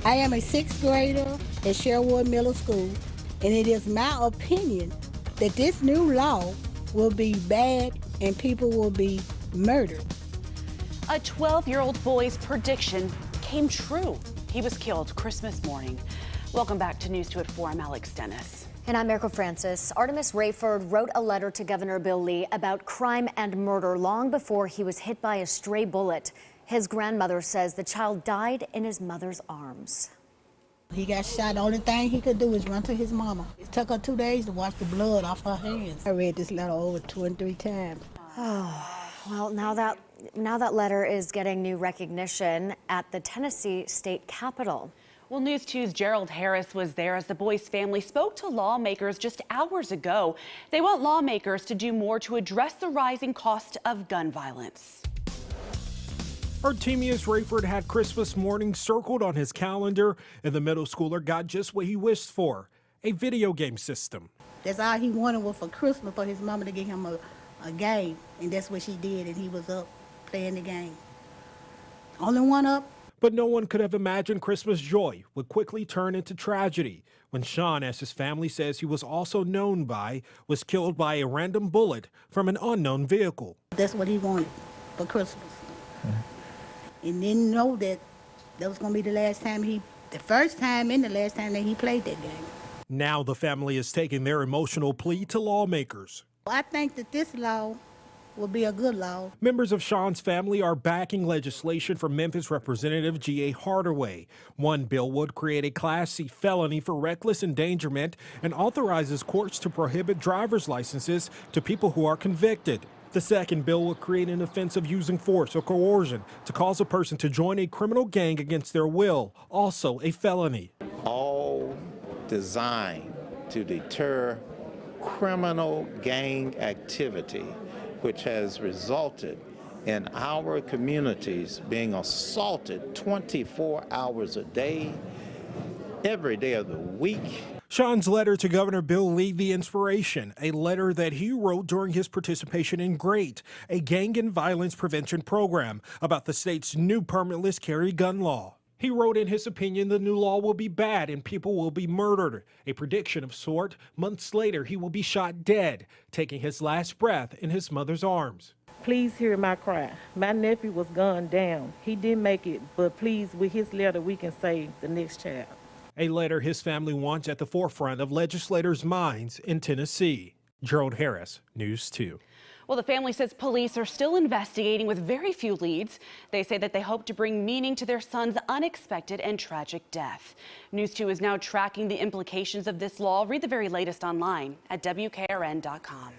I am a sixth grader at Sherwood Middle School, and it is my opinion that this new law will be bad and people will be murdered. A 12-year-old boy's prediction came true. He was killed Christmas morning. Welcome back to News 2 at 4. I'm Alex Dennis. And I'm Erica Francis. Artemis Rayford wrote a letter to Governor Bill Lee about crime and murder long before he was hit by a stray bullet. His grandmother says the child died in his mother's arms. He got shot. The only thing he could do is run to his mama. It took her 2 days to wash the blood off her hands. I read this letter over 2 and 3 times. Oh, well, now that letter is getting new recognition at the Tennessee State Capitol. Well, News 2's Gerald Harris was there as the boy's family spoke to lawmakers just hours ago. They want lawmakers to do more to address the rising cost of gun violence. Artemius Rayford had Christmas morning circled on his calendar, and the middle schooler got just what he wished for, a video game system. That's all he wanted was for Christmas for his mama to get him a game, and that's what she did, and he was up playing the game. Only one up. But no one could have imagined Christmas joy would quickly turn into tragedy when Sean, as his family says he was also known by, was killed by a random bullet from an unknown vehicle. That's what he wanted for Christmas. And didn't know that was going to be the first time and the last time that he played that game. Now the family is taking their emotional plea to lawmakers. I think that this law will be a good law. Members of Sean's family are backing legislation from Memphis Representative G.A. Hardaway. One bill would create a Class C felony for reckless endangerment and authorizes courts to prohibit driver's licenses to people who are convicted. The second bill would create an offense of using force or coercion to cause a person to join a criminal gang against their will, also a felony. All designed to deter criminal gang activity, which has resulted in our communities being assaulted 24 hours a day, every day of the week. Sean's letter to Governor Bill Lee, the inspiration, a letter that he wrote during his participation in GREAT, a gang and violence prevention program about the state's new permitless carry gun law. He wrote in his opinion the new law will be bad and people will be murdered. A prediction of sort. Months later, he will be shot dead, taking his last breath in his mother's arms. Please hear my cry. My nephew was gunned down. He didn't make it, but please, with his letter, we can save the next child. A letter his family wants at the forefront of legislators' minds in Tennessee. Gerald Harris, News 2. Well, the family says police are still investigating with very few leads. They say that they hope to bring meaning to their son's unexpected and tragic death. News 2 is now tracking the implications of this law. Read the very latest online at WKRN.com.